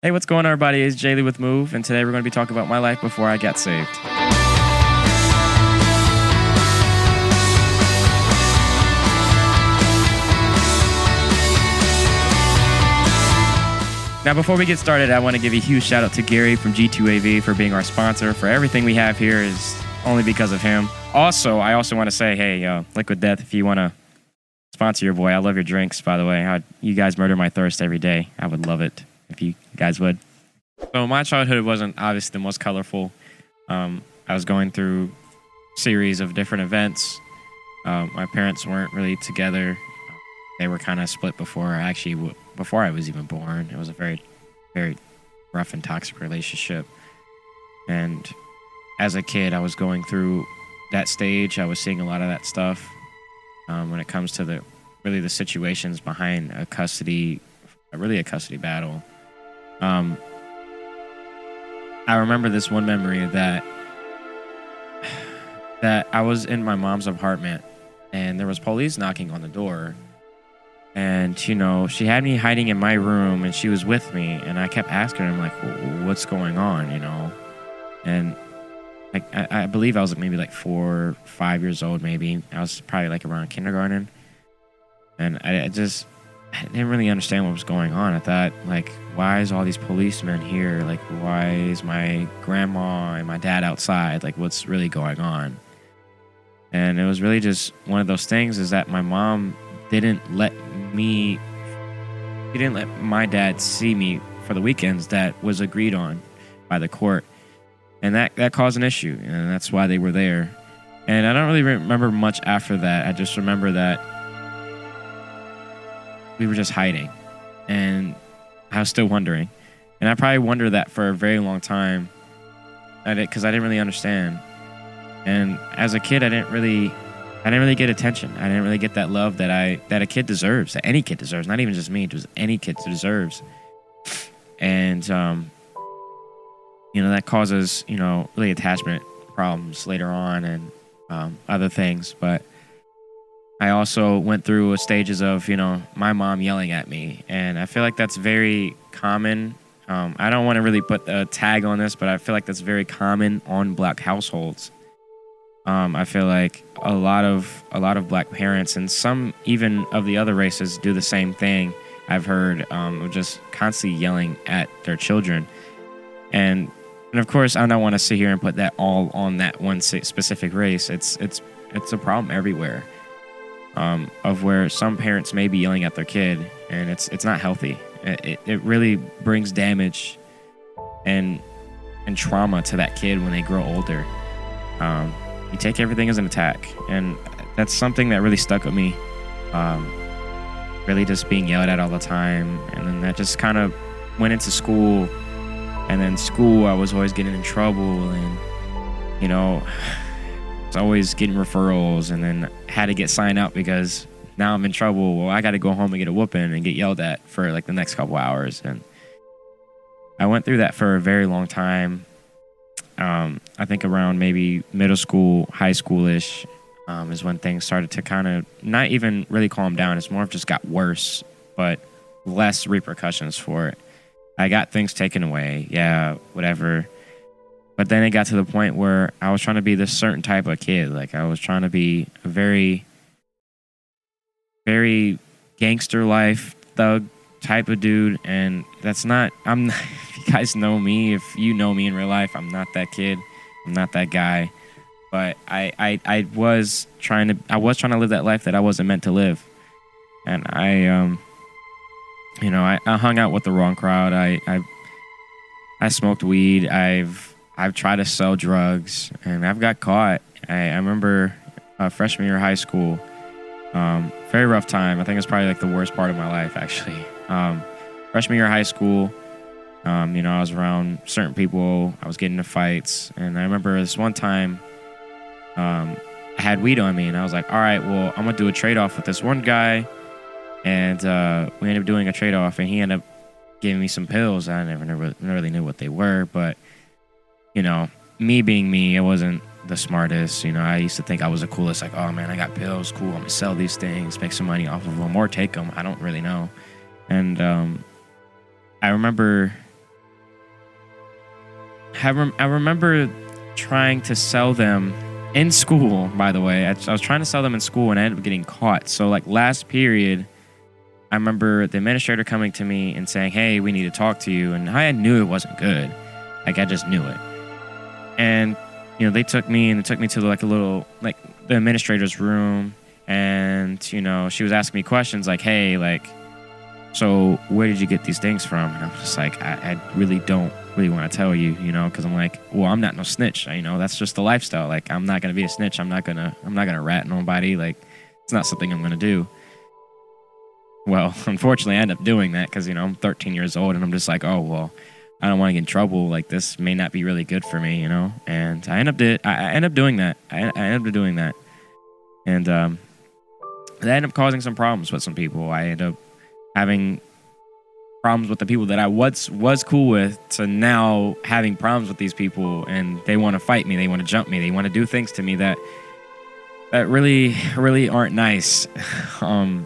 Hey, what's going on, everybody? It's Jaylee with Move, and today we're going to be talking about my life before I got saved. Now, before we get started, I want to give a huge shout out to Gary from G2AV for being our sponsor. For everything we have here is only because of him. Also, I want to say, hey, Liquid Death, if you want to sponsor your boy, I love your drinks, by the way. You guys murder my thirst every day. I would love it if you guys would. So my childhood wasn't obviously the most colorful. I was going through a series of different events. My parents weren't really together. They were kind of split before I was even born. It was a very, very rough and toxic relationship. And as a kid, I was going through that stage. I was seeing a lot of that stuff when it comes to the situations behind a custody battle. I remember this one memory that I was in my mom's apartment and there was police knocking on the door. And, she had me hiding in my room and she was with me. And I kept asking her, I'm like, what's going on, And I believe I was maybe like 4 or 5 years old, maybe. I was probably like around kindergarten. And I didn't really understand what was going on. I thought, like, why is all these policemen here? Like, why is my grandma and my dad outside? Like, what's really going on? And it was really just one of those things is that my mom didn't let my dad see me for the weekends that was agreed on by the court. And that caused an issue, and that's why they were there. And I don't really remember much after that. I just remember that we were just hiding, and I was still wondering. And I probably wondered that for a very long time because I didn't really understand. And as a kid, I didn't really get attention. I didn't really get that love that a kid deserves, that any kid deserves, not even just me, just any kid deserves. And, that causes, really attachment problems later on and other things. But I also went through stages of, my mom yelling at me. And I feel like that's very common. I don't want to really put a tag on this, but I feel like that's very common on Black households. I feel like a lot of Black parents and some even of the other races do the same thing. I've heard of just constantly yelling at their children. And of course, I don't want to sit here and put that all on that one specific race. It's a problem everywhere. Of where some parents may be yelling at their kid, and it's not healthy. It really brings damage and trauma to that kid when they grow older. You take everything as an attack, and that's something that really stuck with me. Really just being yelled at all the time, and then that just kind of went into school. And then school, I was always getting in trouble, and was always getting referrals, and then had to get signed out because now I'm in trouble. Well, I got to go home and get a whooping and get yelled at for like the next couple hours. And I went through that for a very long time. I think around maybe middle school, high school-ish is when things started to kind of not even really calm down. It's more of just got worse, but less repercussions for it. I got things taken away, yeah, whatever. But then it got to the point where I was trying to be this certain type of kid. Like I was trying to be a very, very gangster life, thug type of dude. And that's not, if you guys know me, if you know me in real life, I'm not that kid. I'm not that guy. But I was trying to live that life that I wasn't meant to live. And I hung out with the wrong crowd. I smoked weed. I've tried to sell drugs, and I've got caught. I remember freshman year of high school. Very rough time. I think it's probably like the worst part of my life, actually. Freshman year of high school, I was around certain people. I was getting into fights, and I remember this one time I had weed on me, and I was like, all right, well, I'm going to do a trade-off with this one guy. And we ended up doing a trade-off, and he ended up giving me some pills. I never really knew what they were, but, me being me, I wasn't the smartest. I used to think I was the coolest, like, oh, man, I got pills, cool, I'm going to sell these things, make some money off of them, or take them, I don't really know. And I remember I remember trying to sell them in school, by the way. I was trying to sell them in school and I ended up getting caught. So, like, last period, I remember the administrator coming to me and saying, "Hey, we need to talk to you." And I knew it wasn't good. Like, I just knew it. And, they took me to like a little, like, the administrator's room. And, she was asking me questions like, "Hey, like, so where did you get these things from?" And I'm just like, I really don't really want to tell you, because I'm like, well, I'm not no snitch. That's just the lifestyle. Like, I'm not going to be a snitch. I'm not going to rat nobody. Like, it's not something I'm going to do. Well, unfortunately, I end up doing that because, I'm 13 years old and I'm just like, oh, well, I don't want to get in trouble. Like, this may not be really good for me, And I end up doing that. I ended up doing that. And that ended up causing some problems with some people. I ended up having problems with the people that I was cool with to now having problems with these people, and they want to fight me. They want to jump me. They want to do things to me that really, really aren't nice. And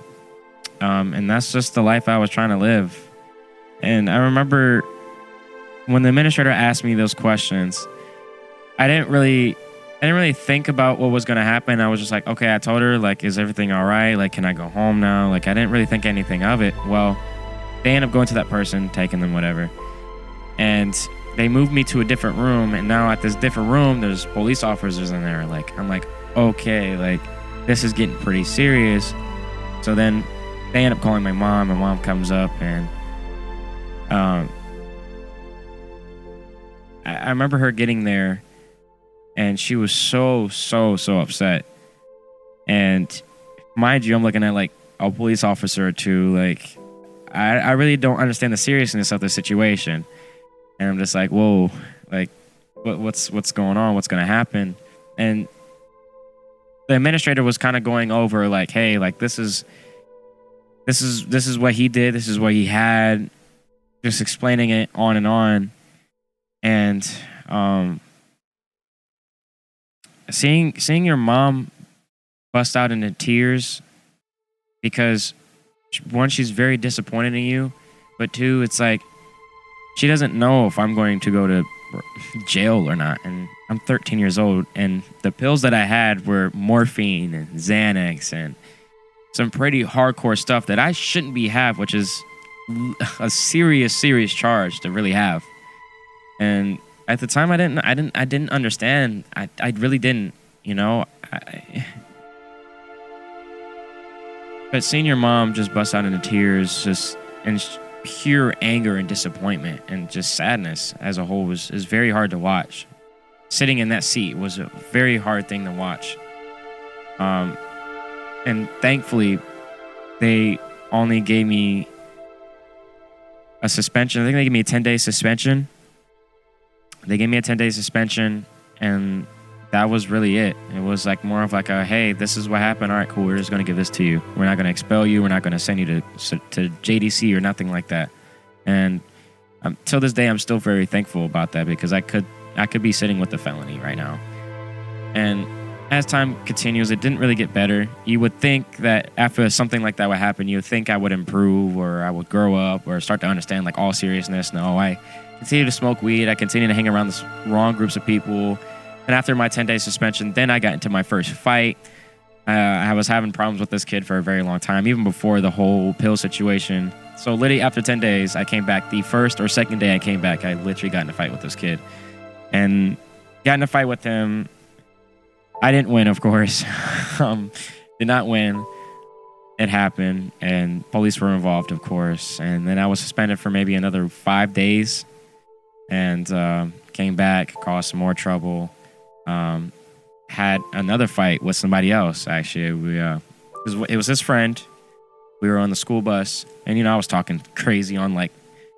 that's just the life I was trying to live. And I remember when the administrator asked me those questions, I didn't really think about what was going to happen. I was just like, okay, I told her, like, is everything all right? Like, can I go home now? Like, I didn't really think anything of it. Well, they end up going to that person, taking them, whatever. And they moved me to a different room. And now at this different room, there's police officers in there. Like, I'm like, okay, like, this is getting pretty serious. So then they end up calling my mom. My mom comes up and I remember her getting there and she was so upset. And mind you, I'm looking at like a police officer or two. Like, I really don't understand the seriousness of the situation. And I'm just like, whoa, like, what's going on? What's going to happen? And the administrator was kind of going over like, hey, like, this is what he did. This is what he had. Just explaining it on and on. And seeing your mom bust out into tears because, one, she's very disappointed in you, but two, it's like she doesn't know if I'm going to go to jail or not. And I'm 13 years old, and the pills that I had were morphine and Xanax and some pretty hardcore stuff that I shouldn't be have, which is a serious charge to really have. And at the time, I didn't understand. I really didn't, But seeing your mom just bust out into tears, just and pure anger and disappointment and just sadness as a whole is very hard to watch. Sitting in that seat was a very hard thing to watch. And thankfully, they only gave me a suspension. I think they gave me a 10-day suspension. They gave me a 10-day suspension, and that was really it. It was like more of like a, hey, this is what happened. All right, cool. We're just going to give this to you. We're not going to expel you. We're not going to send you to JDC or nothing like that. And till this day, I'm still very thankful about that because I could be sitting with the felony right now. And as time continues, it didn't really get better. You would think that after something like that would happen, you would think I would improve or I would grow up or start to understand like all seriousness. No, I continue to smoke weed. I continue to hang around the wrong groups of people. And after my 10-day suspension, then I got into my first fight. I was having problems with this kid for a very long time, even before the whole pill situation. So literally after 10 days, I came back. The first or second day I came back, I literally got in a fight with this kid. And got in a fight with him. I didn't win, of course. Did not win. It happened, and police were involved, of course. And then I was suspended for maybe another 5 days, and came back, caused some more trouble. Had another fight with somebody else. Actually, it was his friend. We were on the school bus, and I was talking crazy on like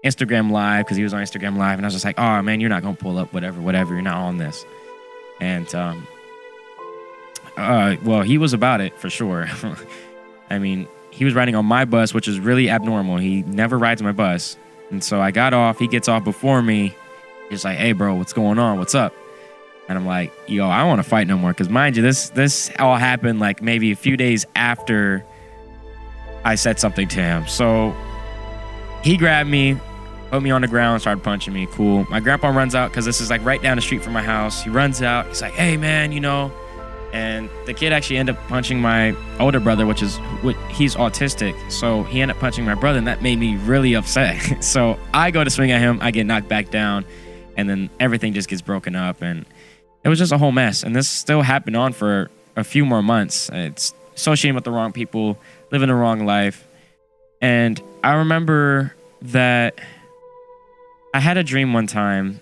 Instagram Live because he was on Instagram Live, and I was just like, "Oh man, you're not gonna pull up, whatever. You're not on this." And well, he was about it for sure. I mean, he was riding on my bus, which is really abnormal. He never rides my bus, and so I got off. He gets off before me. He's like, "Hey, bro, what's going on? What's up?" And I'm like, "Yo, I don't want to fight no more." Because mind you, this all happened like maybe a few days after I said something to him. So he grabbed me, Put me on the ground, started punching me. Cool. My grandpa runs out because this is like right down the street from my house. He runs out. He's like, hey, man, and the kid actually ended up punching my older brother, he's autistic. So he ended up punching my brother, and that made me really upset. So I go to swing at him. I get knocked back down, and then everything just gets broken up. And it was just a whole mess. And this still happened on for a few more months. It's associating with the wrong people, living the wrong life. And I remember that I had a dream one time,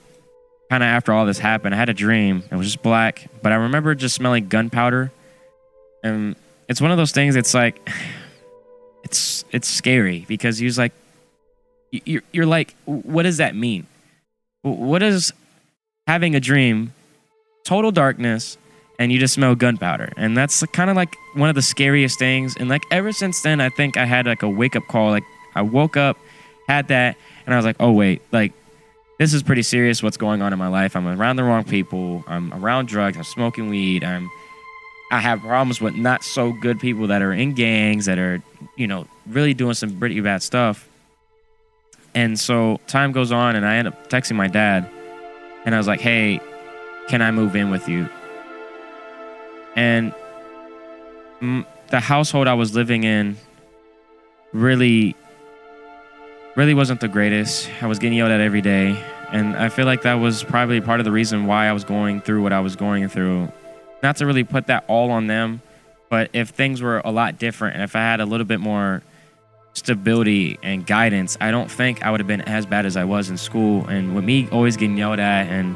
kind of after all this happened. I had a dream. It was just black, but I remember just smelling gunpowder. And it's one of those things. It's like, it's scary because you're like, what does that mean? What is having a dream, total darkness, and you just smell gunpowder? And that's kind of like one of the scariest things. And like ever since then, I think I had like a wake up call. Like I woke up, had that, and I was like, oh wait, like this is pretty serious what's going on in my life. I'm around the wrong people. I'm around drugs. I'm smoking weed. I have problems with not so good people that are in gangs that are, really doing some pretty bad stuff. And so time goes on, and I end up texting my dad, and I was like, hey, can I move in with you? And the household I was living in really wasn't the greatest. I was getting yelled at every day. And I feel like that was probably part of the reason why I was going through what I was going through. Not to really put that all on them, but if things were a lot different and if I had a little bit more stability and guidance, I don't think I would have been as bad as I was in school. And with me always getting yelled at and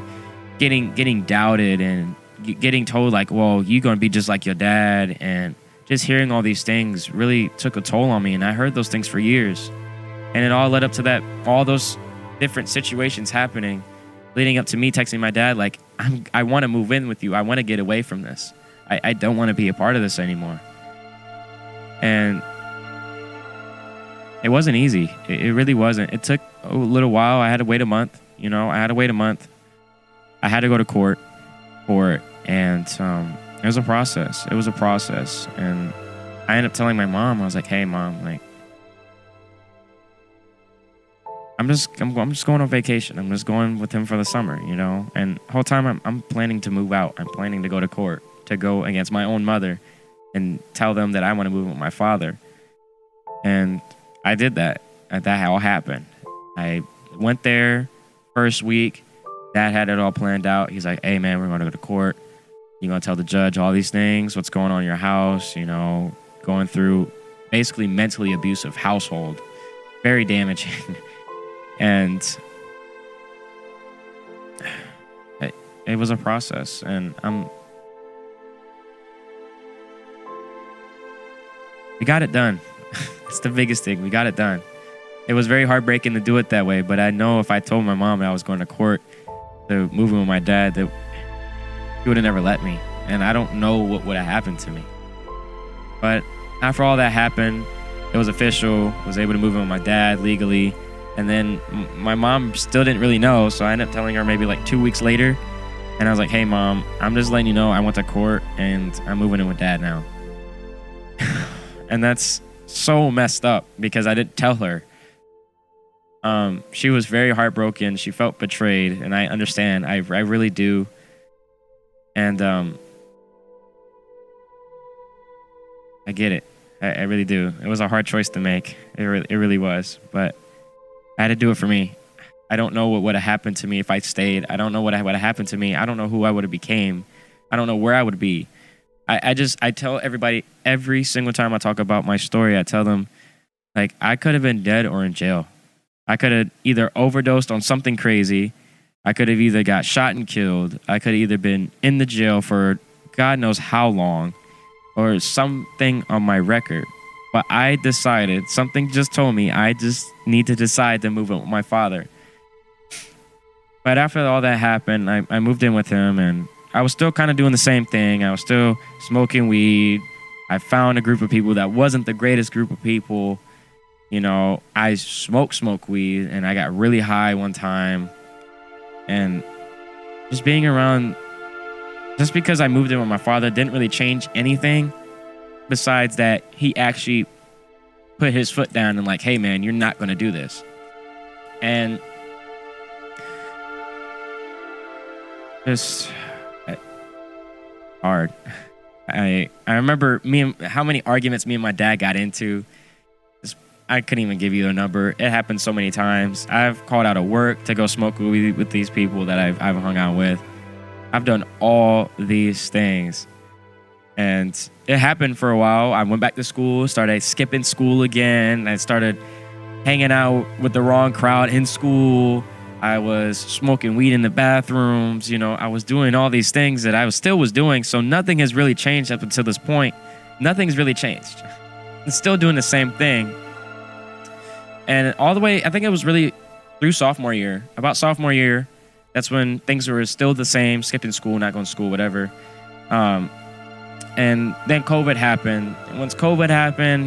getting doubted and getting told like, well, you're going to be just like your dad, and just hearing all these things really took a toll on me. And I heard those things for years. And it all led up to that, all those different situations happening, leading up to me texting my dad, like, I want to move in with you. I want to get away from this. I don't want to be a part of this anymore. And it wasn't easy. It really wasn't. It took a little while. I had to wait a month. I had to wait a month. I had to go to court for it. And it was a process. And I ended up telling my mom, I was like, hey, Mom, like, I'm just going on vacation. I'm just going with him for the summer, And the whole time I'm planning to move out. I'm planning to go to court to go against my own mother and tell them that I want to move with my father. And I did that. That all happened. I went there first week. Dad had it all planned out. He's like, hey, man, we're going to go to court. You're going to tell the judge all these things, what's going on in your house, going through basically mentally abusive household. Very damaging. And it was a process, and we got it done. It's the biggest thing. We got it done. It was very heartbreaking to do it that way, but I know if I told my mom I was going to court to move in with my dad, that he would have never let me, and I don't know what would have happened to me. But after all that happened, it was official. I was able to move in with my dad legally. And then my mom still didn't really know, so I ended up telling her maybe like 2 weeks later. And I was like, hey, Mom, I'm just letting you know I went to court and I'm moving in with Dad now. And that's so messed up because I didn't tell her. She was very heartbroken. She felt betrayed, and I understand. I really do. And I get it. I really do. It was a hard choice to make. It really was. But I had to do it for me. I don't know what would have happened to me if I stayed. I don't know what would have happened to me. I don't know who I would have became. I don't know where I would be. I tell everybody every single time I talk about my story, I tell them, like, I could have been dead or in jail. I could have either overdosed on something crazy. I could have either got shot and killed. I could have either been in the jail for God knows how long, or something on my record. But I decided, something just told me, I just need to decide to move in with my father. But after all that happened, I moved in with him, and I was still kind of doing the same thing. I was still smoking weed. I found a group of people that wasn't the greatest group of people. I smoked weed, and I got really high one time. And just being around, just because I moved in with my father didn't really change anything. Besides that, he actually put his foot down and like, hey, man, you're not going to do this. And just hard. I remember how many arguments me and my dad got into. I couldn't even give you a number. It happened so many times. I've called out of work to go smoke weed with these people that I've hung out with. I've done all these things. And it happened for a while. I went back to school, started skipping school again. I started hanging out with the wrong crowd in school. I was smoking weed in the bathrooms. I was doing all these things that I still was doing. So nothing has really changed up until this point. Nothing's really changed. I'm still doing the same thing. And all the way, I think it was really through sophomore year. About sophomore year, that's when things were still the same, skipping school, not going to school, whatever. And then COVID happened. And once COVID happened,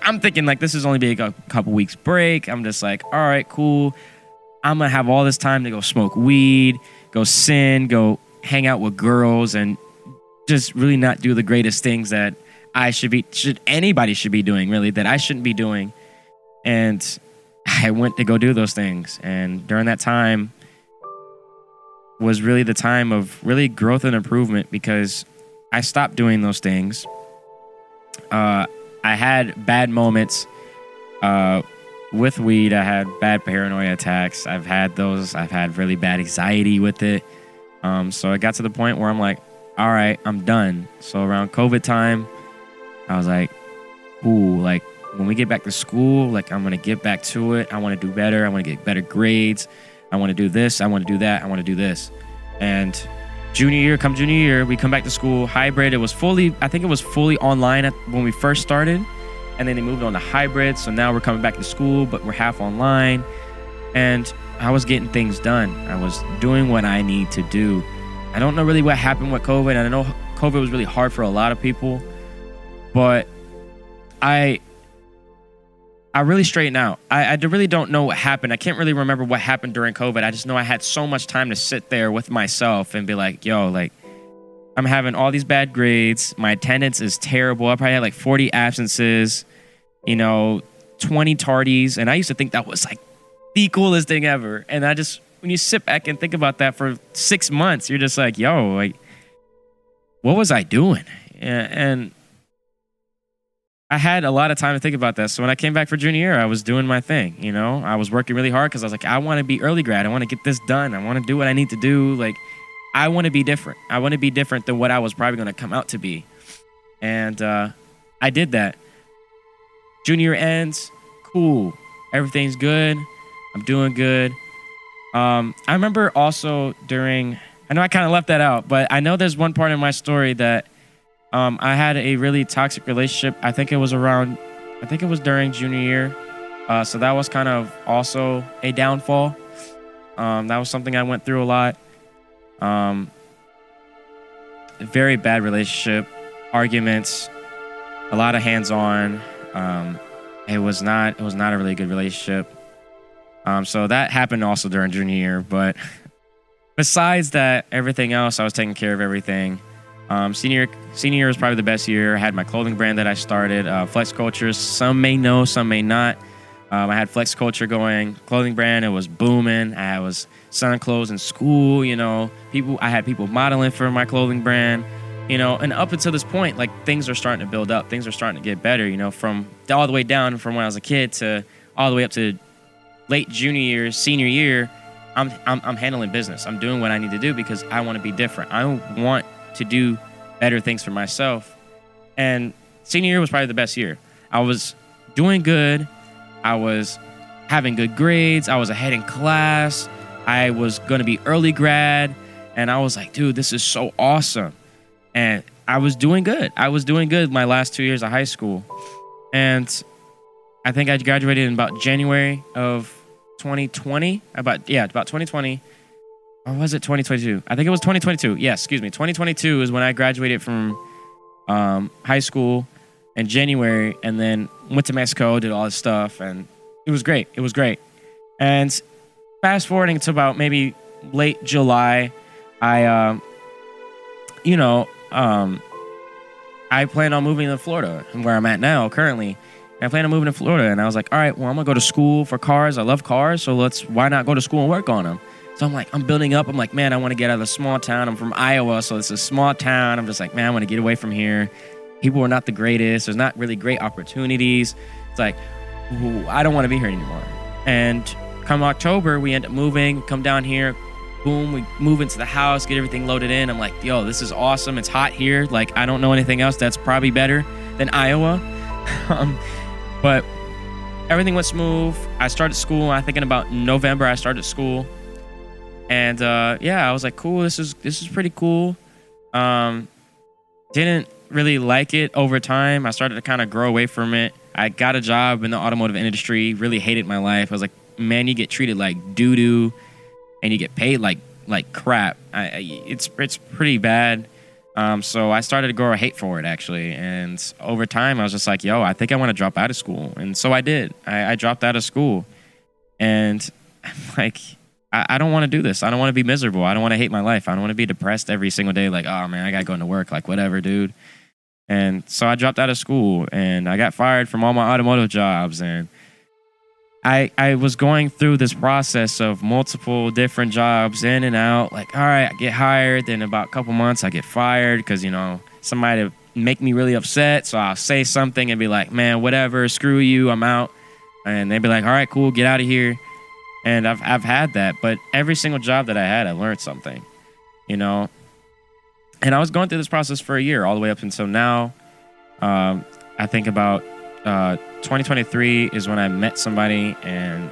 I'm thinking like this is only be a couple weeks break. I'm just like, all right, cool. I'm going to have all this time to go smoke weed, go sin, go hang out with girls, and just really not do the greatest things that anybody should be doing, really, that I shouldn't be doing. And I went to go do those things. And during that time was really the time of really growth and improvement, because I stopped doing those things. I had bad moments with weed. I had bad paranoia attacks. I've had those. I've had really bad anxiety with it. So I got to the point where I'm like, all right, I'm done. So around COVID time, I was like, ooh, like, when we get back to school, like, I'm going to get back to it. I want to do better. I want to get better grades. I want to do this. I want to do that. I want to do this. And junior year, we come back to school, hybrid. I think it was fully online when we first started. And then they moved on to hybrid. So now we're coming back to school, but we're half online. And I was getting things done. I was doing what I need to do. I don't know really what happened with COVID. I know COVID was really hard for a lot of people. But I really straightened out. I really don't know what happened. I can't really remember what happened during COVID. I just know I had so much time to sit there with myself and be like, yo, like, I'm having all these bad grades. My attendance is terrible. I probably had like 40 absences, 20 tardies. And I used to think that was like the coolest thing ever. And when you sit back and think about that for 6 months, you're just like, yo, like, what was I doing? And I had a lot of time to think about that. So when I came back for junior year, I was doing my thing, I was working really hard because I was like, I want to be early grad. I want to get this done. I want to do what I need to do. Like, I want to be different. I want to be different than what I was probably going to come out to be. And I did that. Junior year ends. Cool. Everything's good. I'm doing good. I remember also I know I kind of left that out, but I know there's one part in my story that I had a really toxic relationship. I think it was during junior year. So that was kind of also a downfall. That was something I went through a lot. Very bad relationship, arguments, a lot of hands-on. It was not a really good relationship. So that happened also during junior year. But besides that, everything else, I was taking care of everything. Senior year was probably the best year. I had my clothing brand that I started, Flex Culture. Some may know, some may not. I had Flex Culture going, clothing brand. It was booming. I was selling clothes in school. I had people modeling for my clothing brand. And up until this point, like, things are starting to build up. Things are starting to get better. From all the way down from when I was a kid to all the way up to late junior year, senior year. I'm handling business. I'm doing what I need to do because I want to be different. I want to do better things for myself. And senior year was probably the best year. I was doing good. I was having good grades. I was ahead in class. I was going to be early grad. And I was like, dude, this is so awesome. And I was doing good. My last 2 years of high school. And I think I graduated in about January of 2020. About 2020. Or was it 2022? I think it was 2022. Yes, excuse me. 2022 is when I graduated from high school in January, and then went to Mexico, did all this stuff, and it was great. And fast forwarding to about maybe late July, I plan on moving to Florida, where I'm at now currently. I plan on moving to Florida. And I was like, all right, well, I'm gonna go to school for cars. I love cars, so why not go to school and work on them? So I'm building up. I'm like, man, I want to get out of the small town. I'm from Iowa, so it's a small town. I'm just like, man, I want to get away from here. People are not the greatest. There's not really great opportunities. It's like, ooh, I don't want to be here anymore. And come October, we end up moving, come down here. Boom, we move into the house, get everything loaded in. I'm like, yo, this is awesome. It's hot here. Like, I don't know anything else that's probably better than Iowa. But everything went smooth. I started school. I'm thinking about November, I started school. And yeah, I was like, cool, this is pretty cool. Didn't really like it over time. I started to kind of grow away from it. I got a job in the automotive industry, really hated my life. I was like, man, you get treated like doo-doo and you get paid like crap. It's pretty bad. So I started to grow a hate for it, actually. And over time, I was just like, yo, I think I want to drop out of school. And so I did. I dropped out of school. And I'm like, I don't want to do this. I don't want to be miserable. I don't want to hate my life. I don't want to be depressed every single day. Like, oh, man, I got to go into work. Like, whatever, dude. And so I dropped out of school. And I got fired from all my automotive jobs. And I was going through this process of multiple different jobs in and out. Like, all right, I get hired. Then about a couple months, I get fired because, somebody make me really upset. So I'll say something and be like, man, whatever, screw you, I'm out. And they'd be like, all right, cool, get out of here. And I've had that. But every single job that I had, I learned something, And I was going through this process for a year, all the way up until now. I think about 2023 is when I met somebody and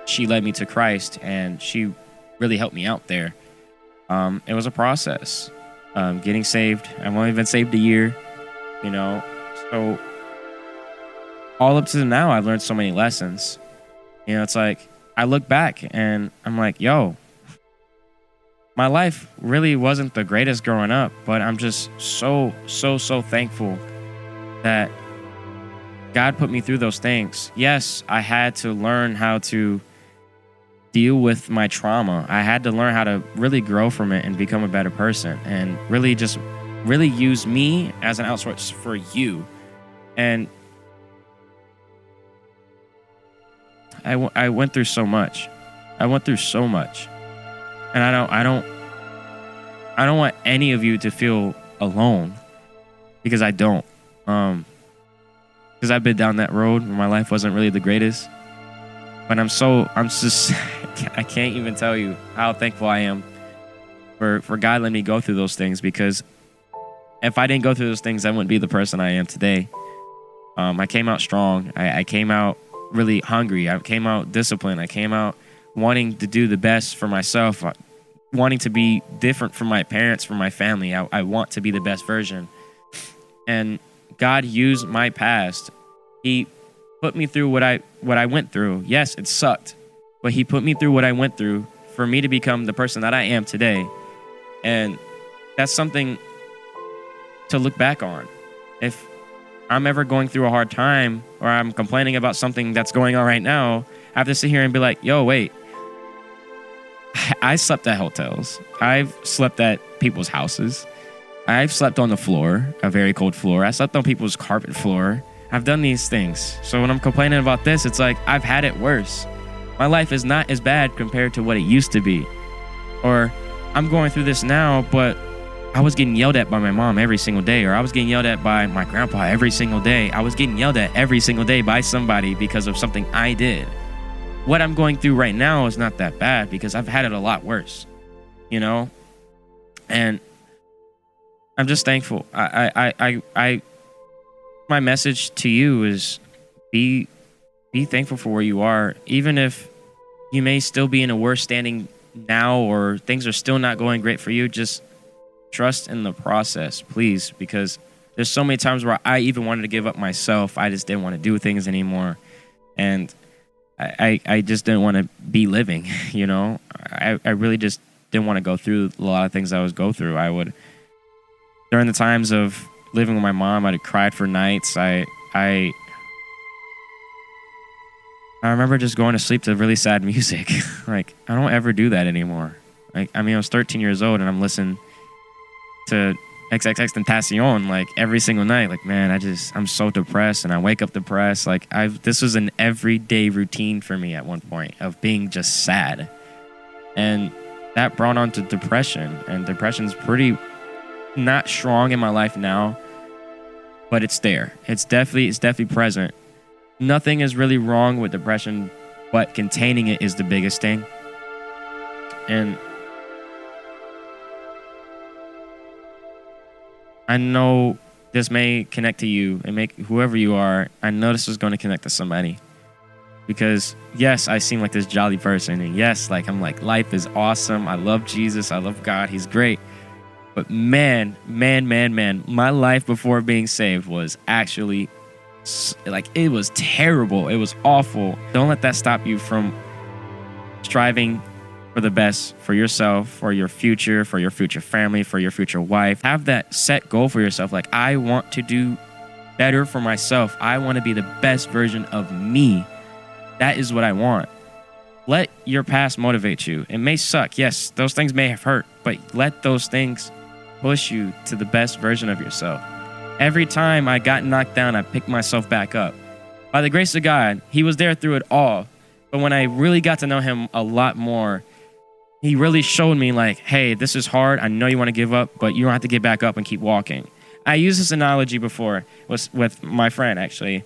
she led me to Christ and she really helped me out there. It was a process, getting saved. I've only been saved a year, so all up to now, I've learned so many lessons. It's like I look back and I'm like, yo, my life really wasn't the greatest growing up, but I'm just so thankful that God put me through those things. Yes, I had to learn how to deal with my trauma. I had to learn how to really grow from it and become a better person and really use me as an outsource for you. And I went through so much. And I don't want any of you to feel alone because I don't. Because I've been down that road where my life wasn't really the greatest. But I can't even tell you how thankful I am for God letting me go through those things, because if I didn't go through those things, I wouldn't be the person I am today. I came out strong. I came out really hungry. I came out disciplined. I came out wanting to do the best for myself, wanting to be different from my parents, from my family. I want to be the best version. And God used my past. He put me through what I went through. Yes, it sucked, but He put me through what I went through for me to become the person that I am today. And that's something to look back on. If I'm ever going through a hard time or I'm complaining about something that's going on right now, I have to sit here and be like, yo, wait. I slept at hotels. I've slept at people's houses. I've slept on the floor, a very cold floor. I slept on people's carpet floor. I've done these things. So when I'm complaining about this, it's like I've had it worse. My life is not as bad compared to what it used to be. Or I'm going through this now, but I was getting yelled at by my mom every single day, or I was getting yelled at by my grandpa every single day. I was getting yelled at every single day by somebody because of something I did. What I'm going through right now is not that bad because I've had it a lot worse, And I'm just thankful. My message to you is be thankful for where you are, even if you may still be in a worse standing now or things are still not going great for you. Just trust in the process, please, because there's so many times where I even wanted to give up myself. I just didn't want to do things anymore, and I just didn't want to be living. I really just didn't want to go through a lot of things I was go through. I would, during the times of living with my mom, I'd have cried for nights. I remember just going to sleep to really sad music. Like, I don't ever do that anymore. I was 13 years old and I'm listening to XXX Tentacion like every single night. Like, man, I'm so depressed, and I wake up depressed. Like, this was an everyday routine for me at one point of being just sad, and that brought on to depression. And depression's pretty not strong in my life now, but it's there. It's definitely present. Nothing is really wrong with depression, but containing it is the biggest thing. And I know this may connect to you and make whoever you are. I know this is going to connect to somebody, because yes, I seem like this jolly person, and yes, like I'm like, life is awesome. I love Jesus. I love God. He's great. But man, my life before being saved was actually like, it was terrible. It was awful. Don't let that stop you from striving for the best for yourself, for your future family, for your future wife. Have that set goal for yourself. Like, I want to do better for myself. I want to be the best version of me. That is what I want. Let your past motivate you. It may suck. Yes, those things may have hurt, but let those things push you to the best version of yourself. Every time I got knocked down, I picked myself back up. By the grace of God, he was there through it all. But when I really got to know him a lot more, he really showed me like, hey, this is hard. I know you want to give up, but you don't have to get back up and keep walking. I used this analogy before with my friend, actually.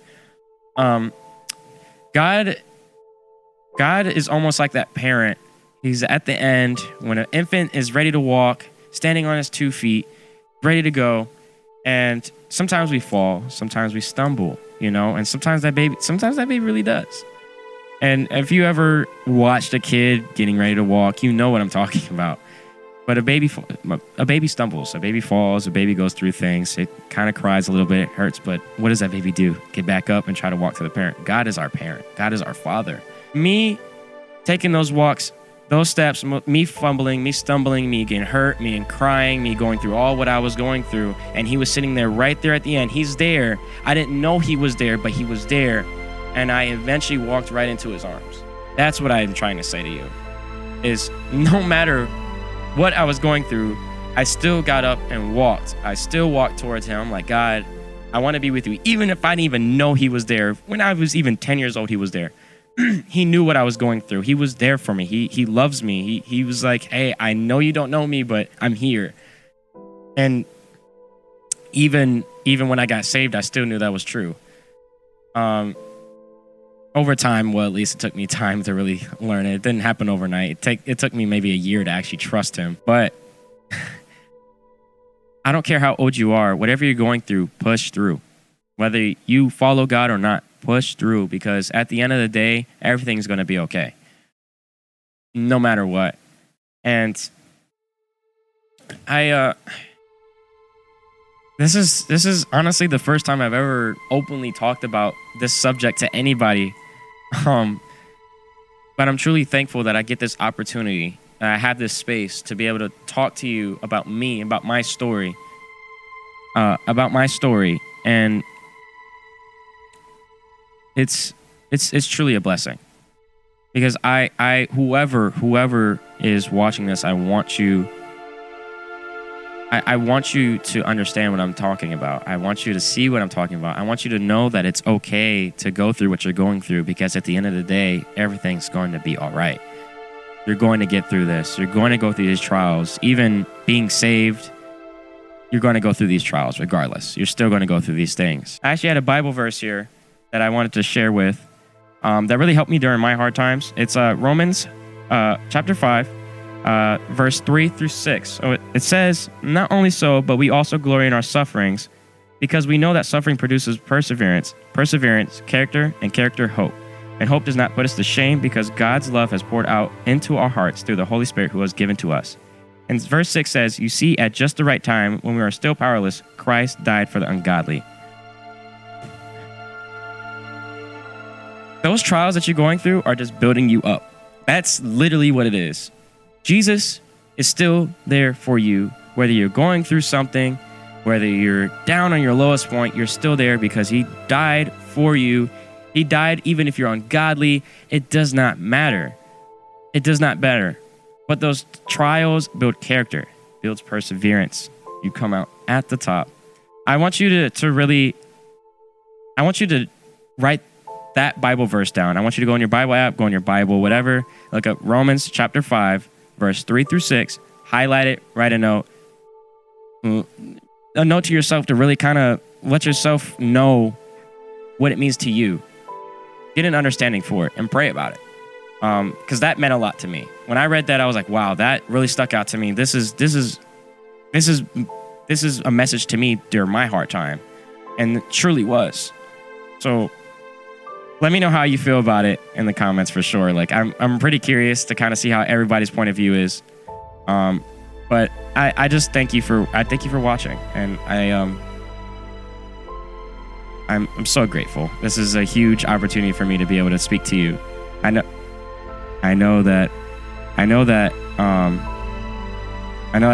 God is almost like that parent. He's at the end when an infant is ready to walk, standing on his 2 feet, ready to go. And sometimes we fall, sometimes we stumble, and sometimes that baby really does. And if you ever watched a kid getting ready to walk, you know what I'm talking about. But a baby stumbles, a baby falls, a baby goes through things. It kind of cries a little bit, it hurts, but what does that baby do? Get back up and try to walk to the parent. God is our parent. God is our father. Me taking those walks, those steps, me fumbling, me stumbling, me getting hurt, me crying, me going through all what I was going through, and he was sitting there right there at the end. He's there. I didn't know he was there, but he was there, and I eventually walked right into his arms. That's what I'm trying to say to you, is no matter what I was going through, I still got up and walked. I still walked towards him like, God, I want to be with you. Even if I didn't even know he was there. When I was even 10 years old, he was there. He knew what I was going through. He was there for me. He loves me. He was like, hey, I know you don't know me, but I'm here. And even when I got saved, I still knew that was true. Over time, well, at least it took me time to really learn it. It didn't happen overnight. It took me maybe a year to actually trust him. But I don't care how old you are. Whatever you're going through, push through. Whether you follow God or not, push through, because at the end of the day, everything's going to be okay. No matter what. And this is honestly the first time I've ever openly talked about this subject to anybody. But I'm truly thankful that I get this opportunity, and I have this space to be able to talk to you about me, about my story. And it's truly a blessing, because I whoever is watching this, I want you to understand what I'm talking about. I want you to see what I'm talking about. I want you to know that it's okay to go through what you're going through, because at the end of the day, everything's going to be all right. You're going to get through this. You're going to go through these trials. Even being saved, you're going to go through these trials regardless. You're still going to go through these things. I actually had a Bible verse here that I wanted to share with that really helped me during my hard times. It's Romans chapter 5, verse 3 through 6. So it says, not only so, but we also glory in our sufferings, because we know that suffering produces perseverance, character, and character, hope. And hope does not put us to shame, because God's love has poured out into our hearts through the Holy Spirit who was given to us. And verse 6 says, you see, at just the right time, when we are still powerless, Christ died for the ungodly. Those trials that you're going through are just building you up. That's literally what it is. Jesus is still there for you. Whether you're going through something, whether you're down on your lowest point, you're still there because he died for you. He died even if you're ungodly. It does not matter. It does not matter. But those trials build character, builds perseverance, You come out at the top. I want you to really, I want you to write that Bible verse down. I want you to go in your Bible app, go in your Bible, whatever. Look up Romans chapter 5, verse 3 through 6. Highlight it, write a note. A note to yourself to really kind of let yourself know what it means to you. Get an understanding for it and pray about it. Because that meant a lot to me. When I read that, I was like, wow, that really stuck out to me. This is a message to me during my hard time. And it truly was. So let me know how you feel about it in the comments for sure. Like I'm pretty curious to kind of see how everybody's point of view is. But I just thank you for watching, and I'm so grateful. This is a huge opportunity for me to be able to speak to you. I know that I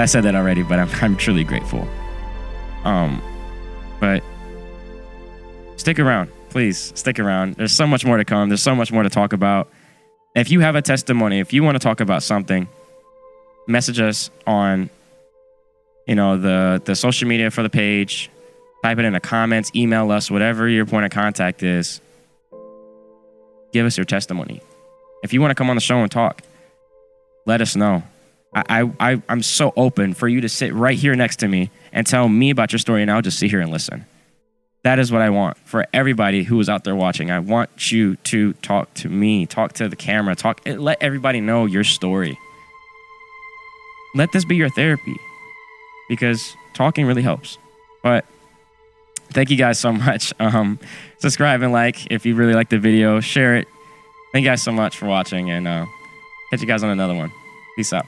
said that already, but I'm truly grateful. But stick around, please stick around. There's so much more to come. There's so much more to talk about. If you have a testimony, if you want to talk about something, message us on, the social media for the page. Type it in the comments, email us, whatever your point of contact is. Give us your testimony. If you want to come on the show and talk, let us know. I'm so open for you to sit right here next to me and tell me about your story, and I'll just sit here and listen. That is what I want for everybody who is out there watching. I want you to talk to me, talk to the camera, let everybody know your story. Let this be your therapy, because talking really helps. But thank you guys so much. Subscribe and like if you really like the video. Share it. Thank you guys so much for watching, and catch you guys on another one. Peace out.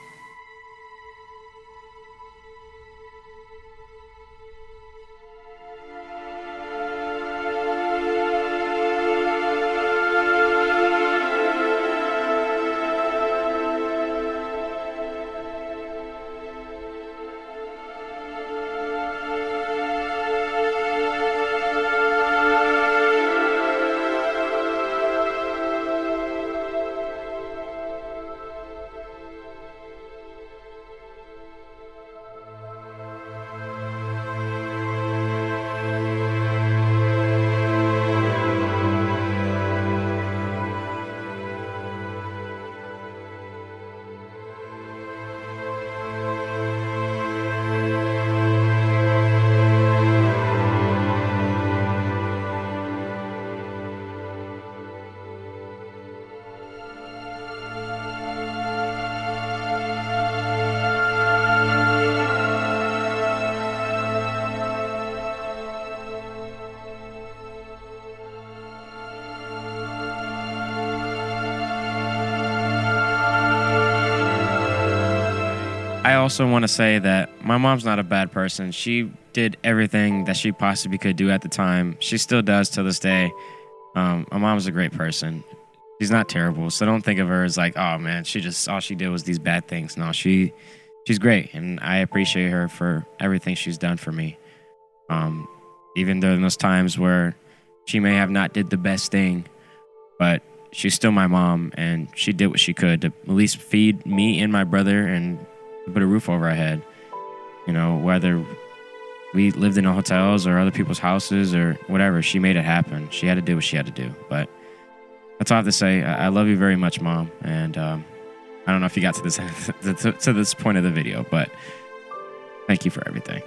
I also want to say that my mom's not a bad person. She did everything that she possibly could do at the time. She still does to this day. My mom's a great person. She's not terrible, so don't think of her as like, oh man, all she did was these bad things. No, she's great, and I appreciate her for everything she's done for me. Even during those times where she may have not did the best thing, but she's still my mom, and she did what she could to at least feed me and my brother and put a roof over our head. Whether we lived in hotels or other people's houses or whatever, she made it happen. She had to do what she had to do. But that's all I have to say. I love you very much, Mom. And I don't know if you got to this to this point of the video, but thank you for everything.